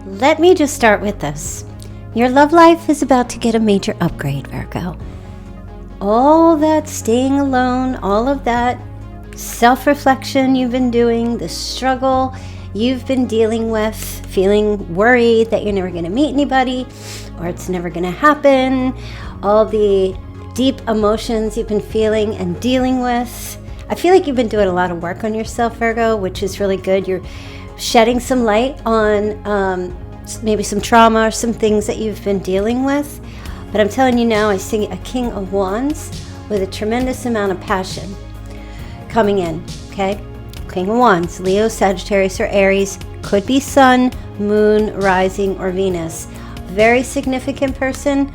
let me just start with this. Your love life is about to get a major upgrade, Virgo. All that staying alone, all of that self-reflection you've been doing, the struggle you've been dealing with, feeling worried that you're never going to meet anybody or it's never going to happen, all the deep emotions you've been feeling and dealing with. I feel like you've been doing a lot of work on yourself, Virgo, which is really good. You're shedding some light on maybe some trauma or some things that you've been dealing with. But I'm telling you now, I see a King of Wands with a tremendous amount of passion coming in, okay? King of Wands, Leo, Sagittarius, or Aries, could be Sun, Moon, Rising, or Venus. Very significant person,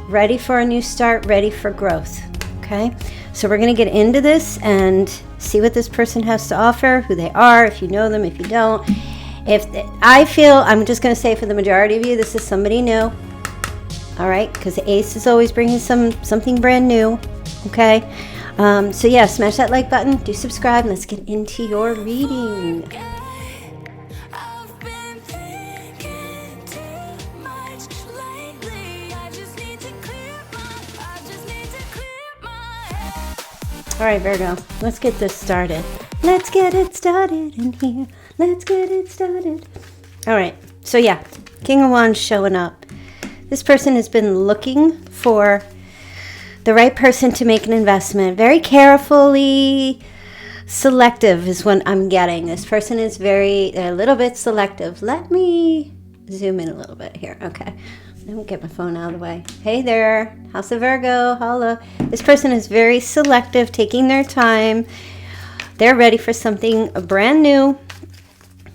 ready for a new start, ready for growth, okay? So we're going to get into this and see what this person has to offer, who they are, if you know them, if you don't. I'm just going to say for the majority of you, this is somebody new. All right, because the ace is always bringing something brand new, okay? So yeah, smash that like button, do subscribe, and let's get into your reading. All right, Virgo, let's get this started. Let's get it started in here. Let's get it started. All right, so yeah, King of Wands showing up. This person has been looking for the right person to make an investment. Very carefully selective is what I'm getting. This person is a little bit selective. Let me zoom in a little bit here. Okay. Let me get my phone out of the way. Hey there, House of Virgo, holla. This person is very selective, taking their time. They're ready for something brand new.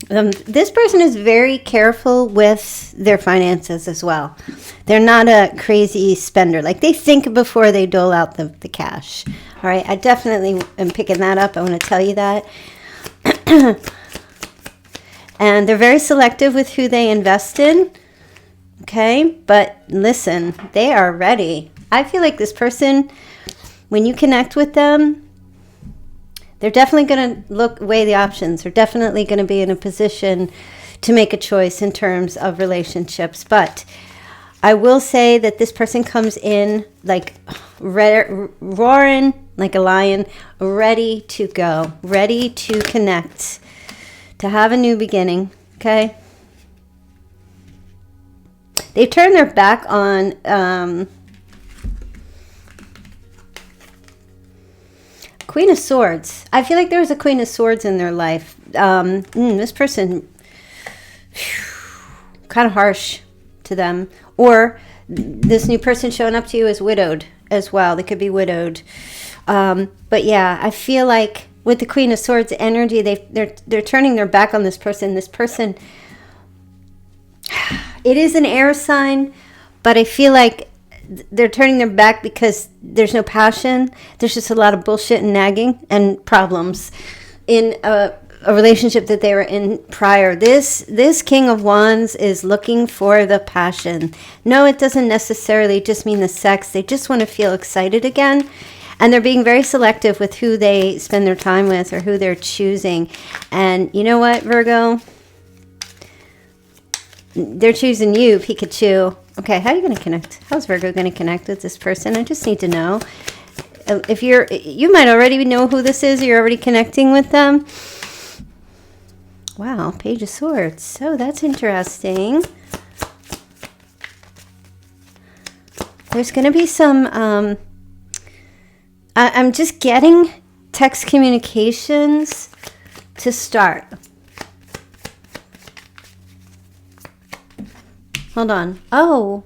This person is very careful with their finances as well. They're not a crazy spender. Like, they think before they dole out the cash. All right, I definitely am picking that up. I want to tell you that. And they're very selective with who they invest in. Okay, but listen, they are ready. I feel like this person, when you connect with them, they're definitely going to weigh the options. They're definitely going to be in a position to make a choice in terms of relationships. But I will say that this person comes in like roaring like a lion, ready to go, ready to connect, to have a new beginning, okay? They've turned their back on Queen of Swords. I feel like there was a Queen of Swords in their life. This person, kind of harsh to them. Or this new person showing up to you is widowed as well. They could be widowed. But yeah, I feel like with the Queen of Swords energy, they're turning their back on this person. This person, it is an air sign, but I feel like they're turning their back because there's no passion. There's just a lot of bullshit and nagging and problems in a relationship that they were in prior. This King of Wands is looking for the passion. No, it doesn't necessarily just mean the sex. They just want to feel excited again. And they're being very selective with who they spend their time with or who they're choosing. And you know what, Virgo? They're choosing you, Pikachu. Okay, how are you going to connect? How's Virgo going to connect with this person? I just need to know. If you might already know who this is. You're already connecting with them. Wow, Page of Swords. So that's interesting. There's going to be some... I'm just getting text communications to start. Hold on. Oh.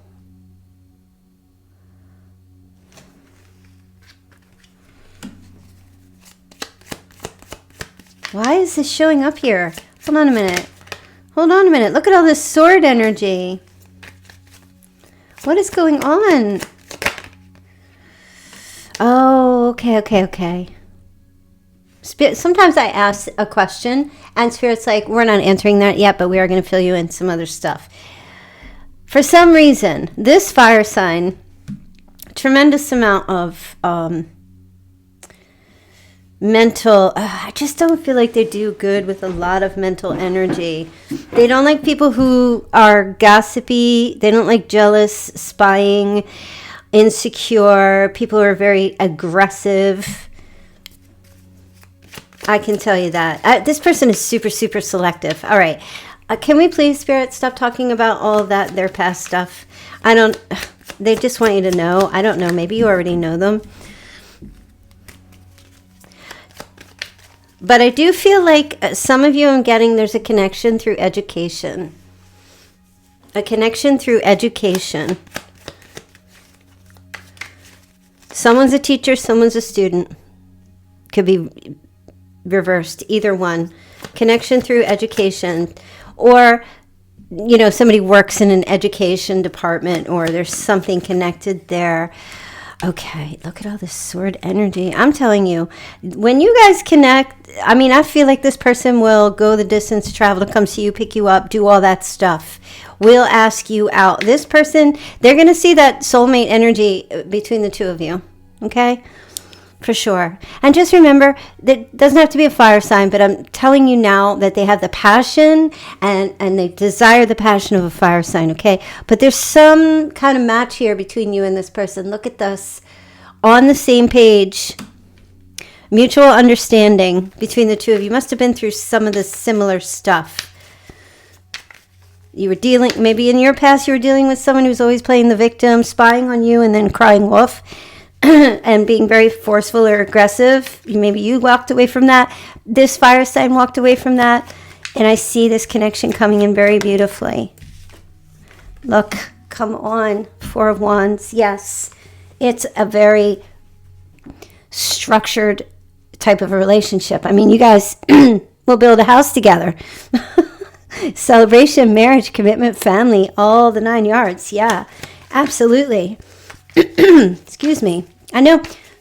Why is this showing up here? Hold on a minute. Hold on a minute. Look at all this sword energy. What is going on? Oh, okay. Sometimes I ask a question, and Spirit's like, we're not answering that yet, but we are going to fill you in some other stuff. For some reason, this fire sign, tremendous amount of mental, I just don't feel like they do good with a lot of mental energy. They don't like people who are gossipy. They don't like jealous, spying, insecure, people who are very aggressive. I can tell you that. This person is super, super selective. All right. Can we please, Spirit, stop talking about all of that, their past stuff? They just want you to know. I don't know. Maybe you already know them. But I do feel like some of you I'm getting there's a connection through education. A connection through education. Someone's a teacher, someone's a student. Could be reversed, either one. Connection through education. Or, you know, somebody works in an education department or there's something connected there. Okay, look at all this sword energy. I'm telling you, when you guys connect, I mean, I feel like this person will go the distance, travel to come see you, pick you up, do all that stuff. Will ask you out. This person, they're going to see that soulmate energy between the two of you. Okay? For sure. And just remember, that doesn't have to be a fire sign, but I'm telling you now that they have the passion and they desire the passion of a fire sign, okay? But there's some kind of match here between you and this person. Look at this. On the same page, mutual understanding between the two of you. Must have been through some of the similar stuff. You were dealing, maybe in your past you were dealing with someone who's always playing the victim, spying on you and then crying wolf. And being very forceful or aggressive. Maybe you walked away from that. This fire sign walked away from that. And I see this connection coming in very beautifully. Look, come on. Four of Wands. Yes. It's a very structured type of a relationship. I mean, you guys will build a house together. Celebration, marriage, commitment, family, all the 9 yards. Yeah, absolutely. Excuse me. I know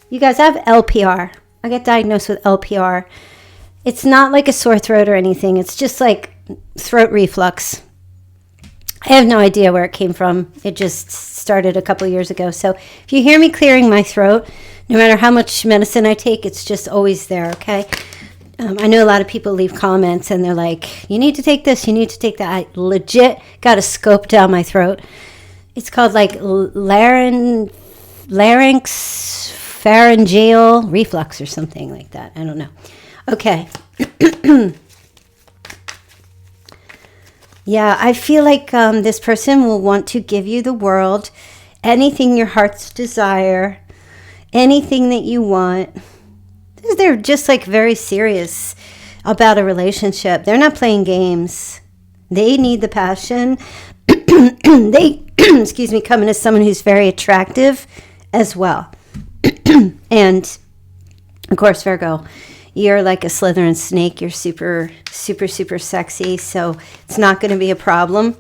you guys have LPR. I got diagnosed with LPR. It's not like a sore throat or anything. It's just like throat reflux. I have no idea where it came from. It just started a couple years ago. So if you hear me clearing my throat, no matter how much medicine I take, it's just always there, okay? I know a lot of people leave comments and they're like, you need to take this, you need to take that. I legit got a scope down my throat. It's called like larynx pharyngeal reflux or something like that. I don't know. Okay. Yeah, I feel like this person will want to give you the world, anything your heart's desire, anything that you want. They're just like very serious about a relationship. They're not playing games. They need the passion. They excuse me, coming as someone who's very attractive as well. And of course, Virgo, you're like a Slytherin snake. You're super, super, super sexy. So it's not going to be a problem.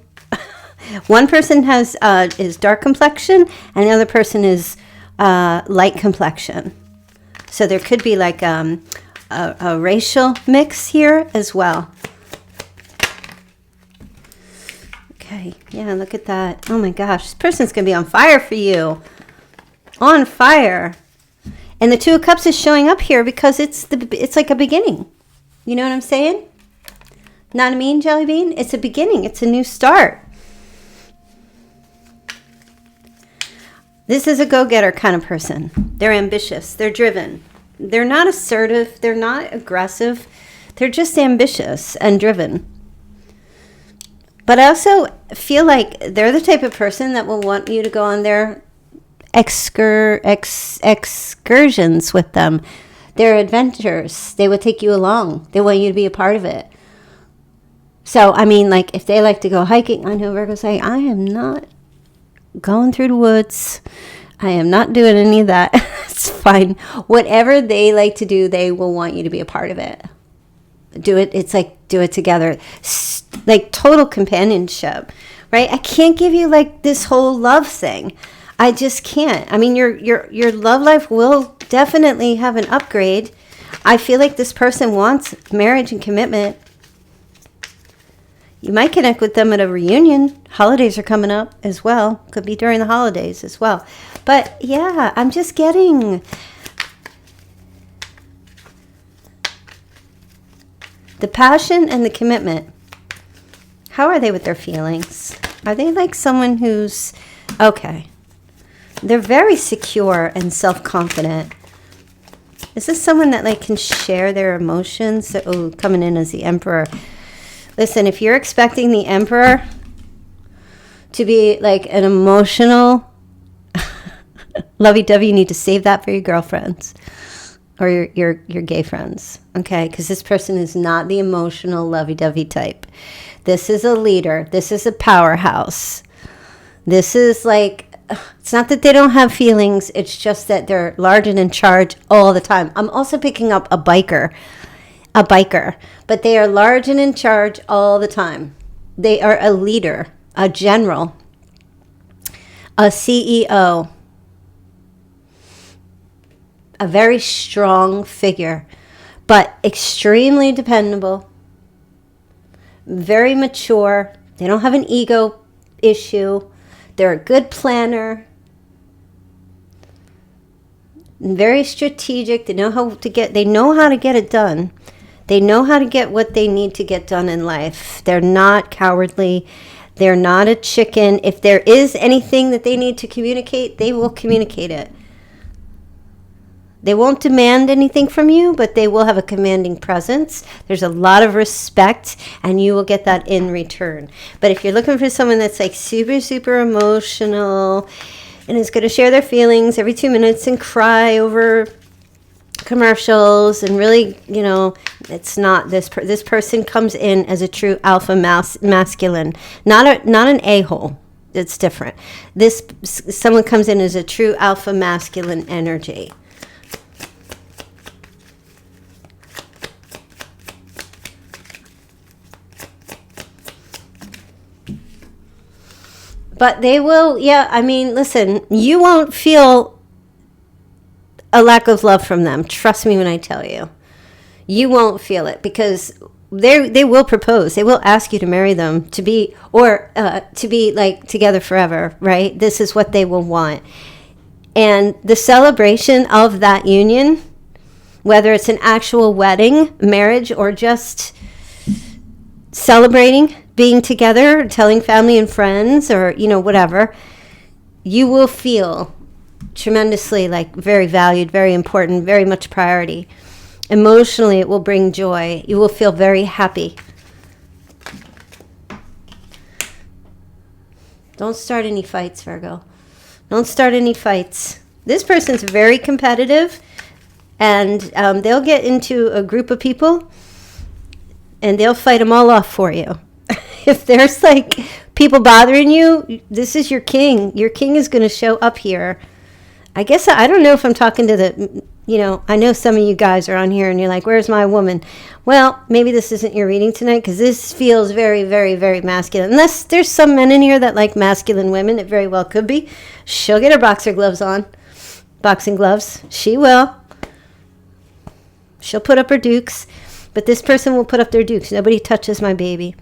One person has is dark complexion and the other person is light complexion. So there could be like a racial mix here as well. Okay, yeah, look at that. Oh my gosh, this person's going to be on fire for you. On fire. And the Two of Cups is showing up here because it's like a beginning. You know what I'm saying? Not a mean jelly bean. It's a beginning. It's a new start. This is a go-getter kind of person. They're ambitious. They're driven. They're not assertive. They're not aggressive. They're just ambitious and driven. But I also feel like they're the type of person that will want you to go on their excursions with them. Their adventures. They would take you along. They want you to be a part of it. So, I mean, like, if they like to go hiking, I know Virgo's like, I am not going through the woods. I am not doing any of that. It's fine. Whatever they like to do, they will want you to be a part of it. Do it. It's like, do it together. Like total companionship, right? I can't give you like this whole love thing. I just can't. I mean, your love life will definitely have an upgrade. I feel like this person wants marriage and commitment. You might connect with them at a reunion. Holidays are coming up as well. Could be during the holidays as well. But yeah, I'm just getting The passion and the commitment. How are they with their feelings? Are they like someone who's, okay, they're very secure and self-confident. Is this someone that like can share their emotions? Oh, coming in as the Emperor. Listen, if you're expecting the Emperor to be like an emotional lovey-dovey, you need to save that for your girlfriends or your gay friends, okay? Because this person is not the emotional lovey-dovey type. This is a leader. This is a powerhouse. This is like, it's not that they don't have feelings. It's just that they're large and in charge all the time. I'm also picking up a biker, but they are large and in charge all the time. They are a leader, a general, a CEO, a very strong figure, but extremely dependable, very mature. They don't have an ego issue. They're a good planner, very strategic. They know how to get it done. They know how to get what they need to get done in life. They're not cowardly. They're not a chicken. If there is anything that they need to communicate, they will communicate it. They won't demand anything from you, but they will have a commanding presence. There's a lot of respect, and you will get that in return. But if you're looking for someone that's like super, super emotional and is going to share their feelings every 2 minutes and cry over commercials and really, it's not this this person comes in as a true alpha masculine, not an a-hole. It's different. Someone comes in as a true alpha masculine energy. But they will, listen, you won't feel a lack of love from them. Trust me when I tell you. You won't feel it because they will propose. They will ask you to marry them, to be like together forever, right? This is what they will want. And the celebration of that union, whether it's an actual wedding, marriage, or just celebrating being together, telling family and friends, or whatever, you will feel tremendously like very valued, very important, very much priority. Emotionally, it will bring joy. You will feel very happy. Don't start any fights, Virgo. Don't start any fights. This person's very competitive, and they'll get into a group of people and they'll fight them all off for you. If there's like people bothering you, this is your king. Your king is going to show up here. I guess I don't know if I'm talking to I know some of you guys are on here and you're like, where's my woman? Well, maybe this isn't your reading tonight because this feels very, very, very masculine. Unless there's some men in here that like masculine women, it very well could be. She'll get her boxing gloves. She will. She'll put up her dukes, but this person will put up their dukes. Nobody touches my baby.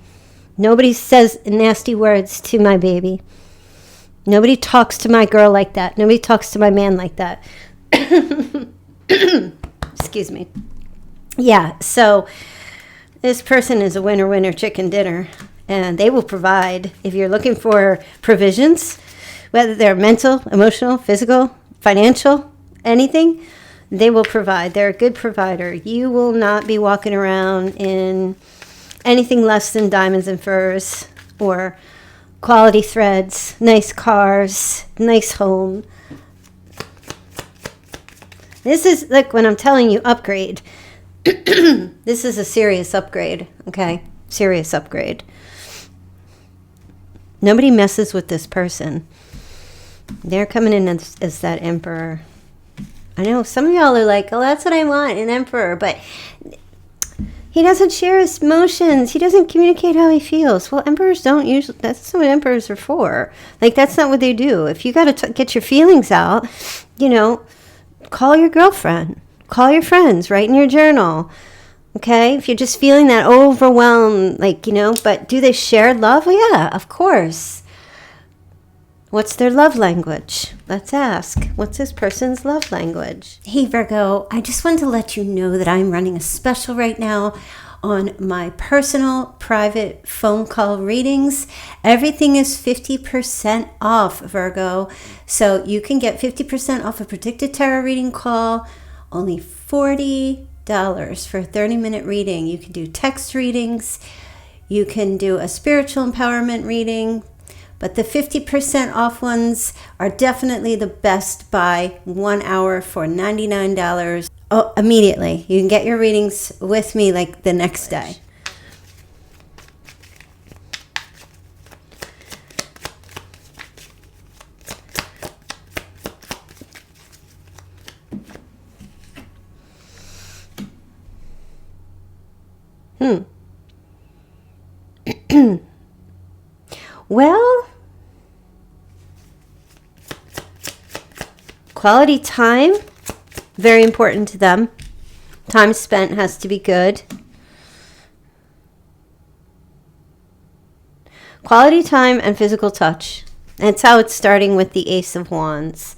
Nobody says nasty words to my baby. Nobody talks to my girl like that. Nobody talks to my man like that. Excuse me. Yeah, so this person is a winner chicken dinner, and they will provide. If you're looking for provisions, whether they're mental, emotional, physical, financial, anything, they will provide. They're a good provider. You will not be walking around in anything less than diamonds and furs or quality threads, nice cars, nice home. This is like when I'm telling you upgrade. This is a serious upgrade, okay? Serious upgrade. Nobody messes with this person. They're coming in as that emperor. I know some of y'all are like, oh, that's what I want, an emperor. But he doesn't share his emotions. He doesn't communicate how he feels. Well, emperors don't usually, that's not what emperors are for. Like, that's not what they do. If you got to get your feelings out, call your girlfriend. Call your friends. Write in your journal. Okay? If you're just feeling that overwhelmed, but do they share love? Well, yeah, of course. What's their love language? Let's ask. What's this person's love language? Hey, Virgo, I just wanted to let you know that I'm running a special right now on my personal private phone call readings. Everything is 50% off, Virgo. So you can get 50% off a Predictive Tarot reading call, only $40 for a 30-minute reading. You can do text readings. You can do a spiritual empowerment reading. But the 50% off ones are definitely the best by 1 hour for $99. Oh, immediately. You can get your readings with me like the next day. Well, quality time, very important to them. Time spent has to be good. Quality time and physical touch. That's how it's starting with the Ace of Wands.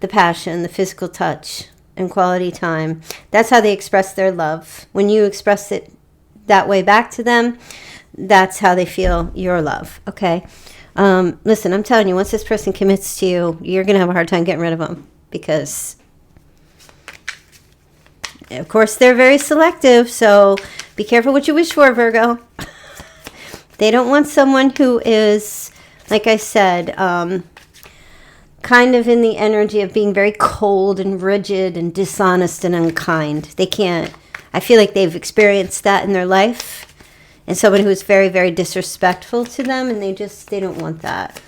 The passion, the physical touch, and quality time. That's how they express their love. When you express it that way back to them, that's how they feel your love, okay? Listen, I'm telling you, once this person commits to you, you're going to have a hard time getting rid of them because, of course, they're very selective, so be careful what you wish for, Virgo. They don't want someone who is, like I said, kind of in the energy of being very cold and rigid and dishonest and unkind. They can't. I feel like they've experienced that in their life. And someone who's very, very disrespectful to them, and they don't want that.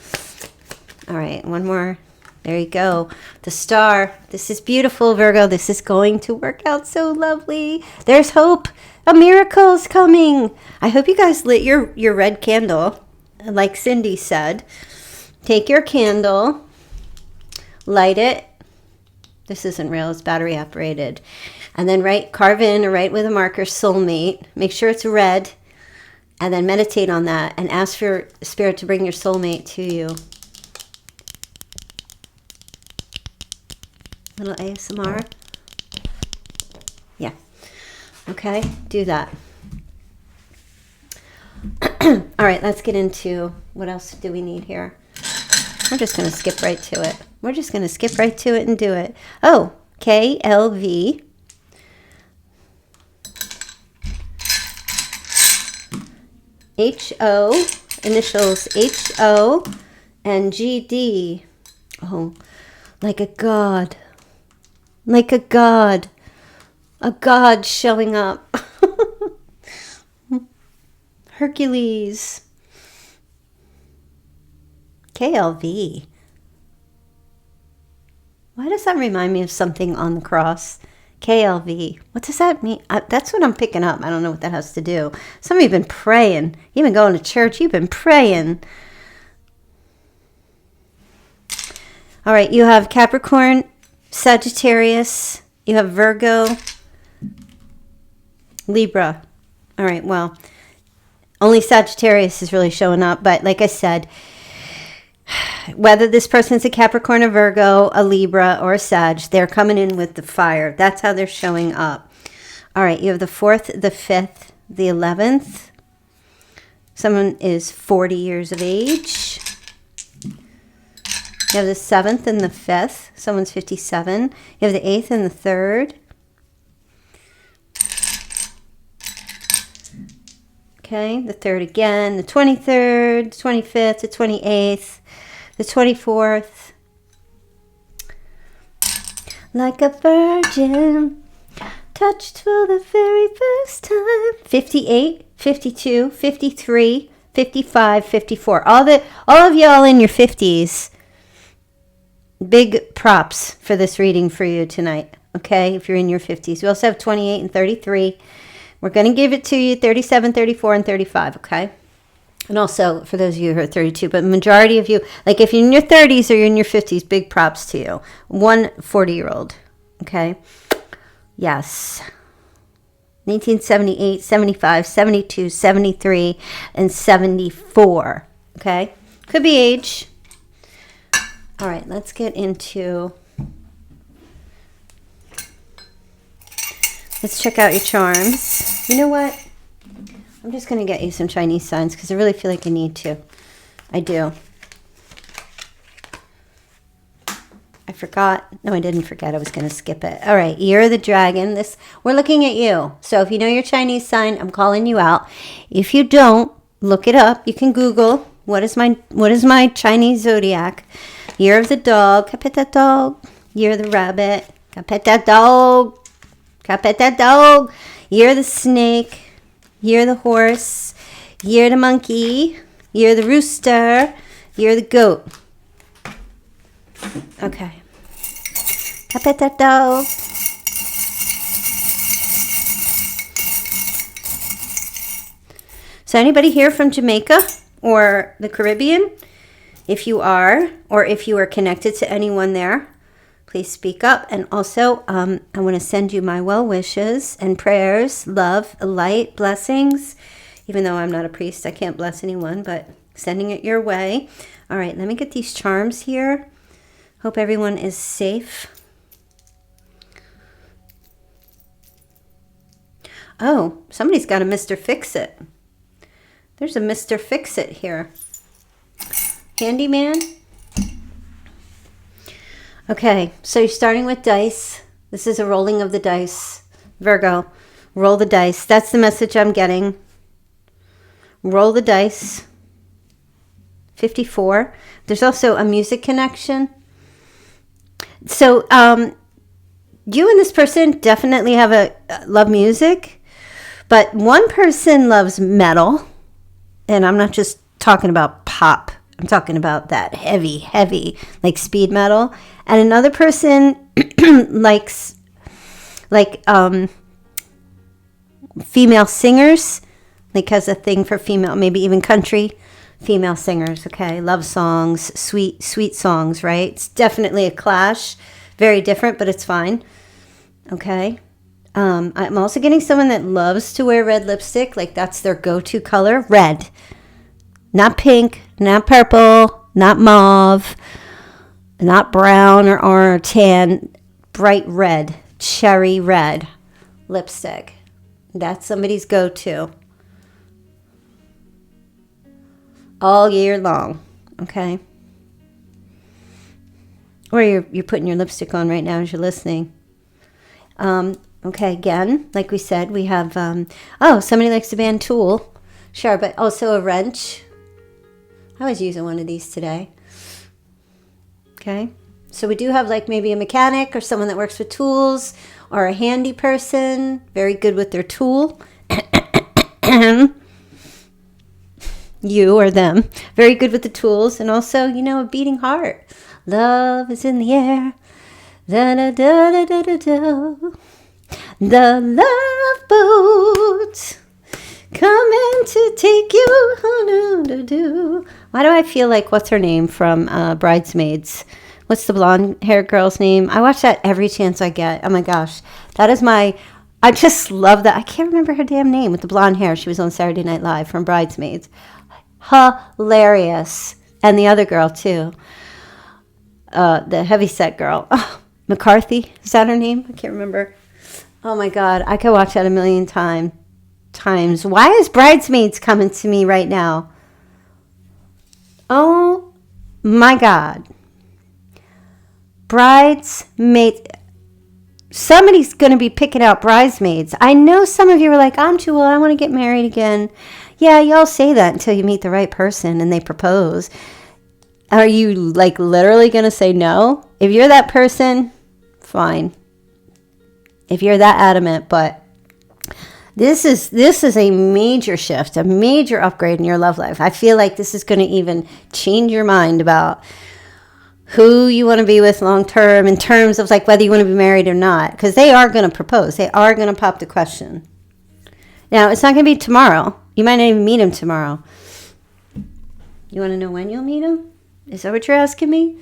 All right, one more. There you go. The star. This is beautiful, Virgo. This is going to work out so lovely. There's hope. A miracle is coming. I hope you guys lit your red candle, like Cindy said. Take your candle, light it. This isn't real. It's battery operated. And then carve in or write with a marker, soulmate. Make sure it's red. And then meditate on that and ask for Spirit to bring your soulmate to you. Little ASMR. Yeah. Okay, do that. All right, let's get into what else do we need here. We're just going to skip right to it. We're just going to skip right to it and do it. Oh, KLV. HO, initials HO and GD. Oh, like a god. Like a god. A god showing up. Hercules. KLV. Why does that remind me of something on the cross? KLV. What does that mean? That's what I'm picking up. I don't know what that has to do. Some of you have been praying. You've been going to church. You've been praying. All right. You have Capricorn, Sagittarius. You have Virgo, Libra. All right. Well, only Sagittarius is really showing up. But like I said, whether this person's a Capricorn, a Virgo, a Libra, or a Sag, they're coming in with the fire. That's how they're showing up. All right, you have the 4th, the 5th, the 11th. Someone is 40 years of age. You have the 7th and the 5th. Someone's 57. You have the 8th and the 3rd. Okay, the 3rd again. The 23rd, 25th, the 28th. The 24th, like a virgin, touched for the very first time. 58, 52, 53, 55, 54. All of y'all in your 50s. Big props for this reading for you tonight, okay, if you're in your 50s. We also have 28 and 33. We're going to give it to you 37, 34, and 35, okay? And also, for those of you who are 32, but majority of you, like if you're in your 30s or you're in your 50s, big props to you. 1 40-year-old, okay? Yes. 1978, 75, 72, 73, and 74, okay? Could be age. All right, let's get into Let's check out your charms. You know what? I'm just going to get you some Chinese signs because I really feel like I need to. I do. I forgot. No, I didn't forget. I was going to skip it. All right. Year of the Dragon. We're looking at you. So if you know your Chinese sign, I'm calling you out. If you don't, look it up. You can Google what is my Chinese zodiac. Year of the Dog. Can I pet that dog? Year of the Rabbit. Can I pet that dog? Can I pet that dog? Year of the Snake. Year of the Horse. Year of the Monkey. Year of the Rooster. Year of the Goat. Okay. Can I pet that dog? So anybody here from Jamaica or the Caribbean? If you are, or if you are connected to anyone there, please speak up. And also, I want to send you my well wishes and prayers, love, light, blessings. Even though I'm not a priest, I can't bless anyone, but sending it your way. All right, let me get these charms here. Hope everyone is safe. Oh, somebody's got a Mr. Fix-It. There's a Mr. Fix-It here. Handyman. Okay, so you're starting with dice. This is a rolling of the dice. Virgo, roll the dice. That's the message I'm getting. Roll the dice. 54. There's also a music connection. So, you and this person definitely have love music, but one person loves metal, and I'm not just talking about pop. I'm talking about that heavy, like speed metal. And another person likes, female singers, like has a thing for female, maybe even country female singers, okay? Love songs, sweet songs, right? It's definitely a clash. Very different, but it's fine. Okay. I'm also getting someone that loves to wear red lipstick. Like that's their go-to color. Red. Not pink, not purple, not mauve, not brown or tan. Bright red, cherry red lipstick. That's somebody's go-to. All year long. Okay. Or you're putting your lipstick on right now as you're listening. Okay, again, like we said, we have, somebody likes the band Tool. Sure, but also a wrench. I was using one of these today. Okay, so we do have like maybe a mechanic or someone that works with tools or a handy person, very good with their tool. You or them, very good with the tools, and also, a beating heart. Love is in the air. Da da da da da da da. The love boat coming to take you. Why do I feel like what's her name from Bridesmaids? What's the blonde haired girl's name? I watch that every chance I get. Oh my gosh, that is I just love that. I can't remember her damn name with the blonde hair. She was on Saturday Night Live from Bridesmaids. Hilarious. And the other girl too. The heavyset girl. Oh, McCarthy. Is that her name? I can't remember. Oh my God. I could watch that a million times. Why is Bridesmaids coming to me right now? Oh my God. Bridesmaids. Somebody's going to be picking out Bridesmaids. I know some of you are like, I'm too old. I want to get married again. Yeah, y'all say that until you meet the right person and they propose. Are you like literally going to say no? If you're that person, fine. If you're that adamant, but this is a major shift, a major upgrade in your love life. I feel like this is going to even change your mind about who you want to be with long term in terms of like whether you want to be married or not, because they are going to propose. They are going to pop the question. Now, it's not going to be tomorrow. You might not even meet him tomorrow. You want to know when you'll meet him? Is that what you're asking me?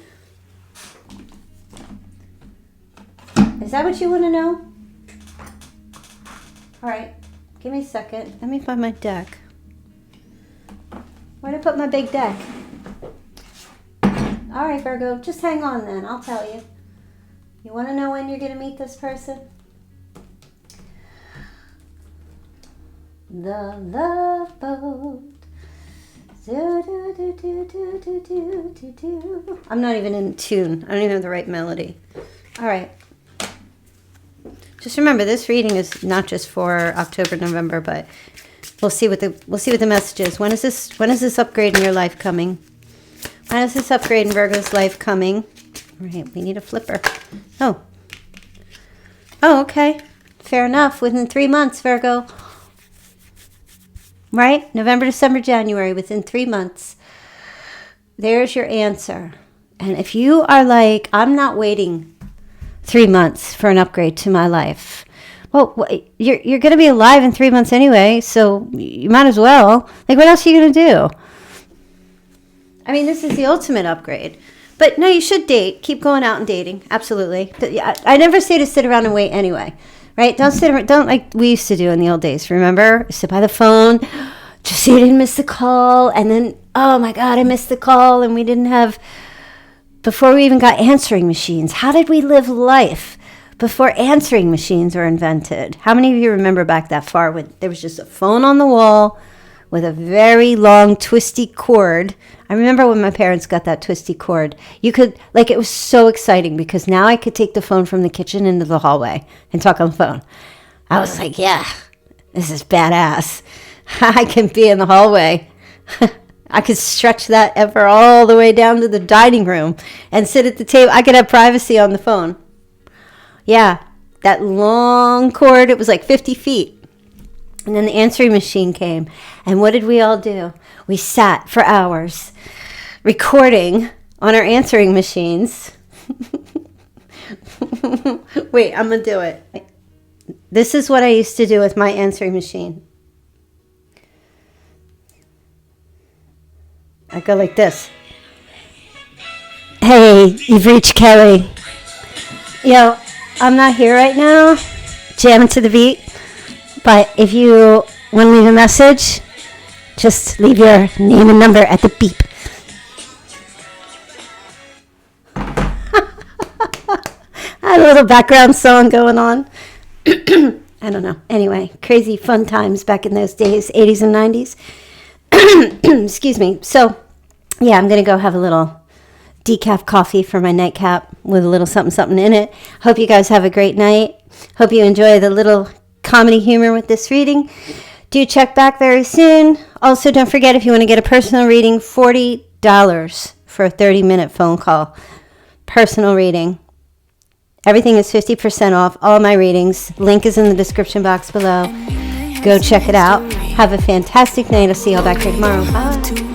Is that what you want to know? All right. Give me a second. Let me find my deck. Where'd I put my big deck? All right, Virgo. Just hang on then. I'll tell you. You want to know when you're going to meet this person? The Love Boat. I'm not even in tune. I don't even have the right melody. All right. Just remember, this reading is not just for October, November, but we'll see what the message is. When is this upgrade in your life coming? When is this upgrade in Virgo's life coming? All right, we need a flipper. Oh, okay. Fair enough. Within 3 months, Virgo. Right? November, December, January, within 3 months. There's your answer. And if you are like, I'm not waiting 3 months for an upgrade to my life. Well, you're going to be alive in 3 months anyway, so you might as well. Like, what else are you going to do? I mean, this is the ultimate upgrade. But no, you should date. Keep going out and dating. Absolutely. I never say to sit around and wait anyway. Right? Don't like we used to do in the old days. Remember? Sit by the phone, just so you didn't miss the call. And then, oh my God, I missed the call. And we didn't have, before we even got answering machines. How did we live life before answering machines were invented? How many of you remember back that far when there was just a phone on the wall with a very long twisty cord? I remember when my parents got that twisty cord. You could, like, it was so exciting because now I could take the phone from the kitchen into the hallway and talk on the phone. I was like, yeah, this is badass. I can be in the hallway. I could stretch that ever all the way down to the dining room and sit at the table. I could have privacy on the phone. Yeah, that long cord, it was like 50 feet. And then the answering machine came. And what did we all do? We sat for hours recording on our answering machines. Wait, I'm going to do it. This is what I used to do with my answering machine. I go like this. Hey, you've reached Kelly. Yo, I'm not here right now, jamming to the beat. But if you want to leave a message, just leave your name and number at the beep. I had a little background song going on. I don't know. Anyway, crazy fun times back in those days, 80s and 90s. Excuse me. So, yeah, I'm going to go have a little decaf coffee for my nightcap with a little something, something in it. Hope you guys have a great night. Hope you enjoy the little comedy humor with this reading. Do check back very soon. Also, don't forget, if you want to get a personal reading, $40 for a 30-minute phone call. Personal reading. Everything is 50% off. All my readings. Link is in the description box below. Go check it out. Have a fantastic night. I'll see you all back here tomorrow. Bye.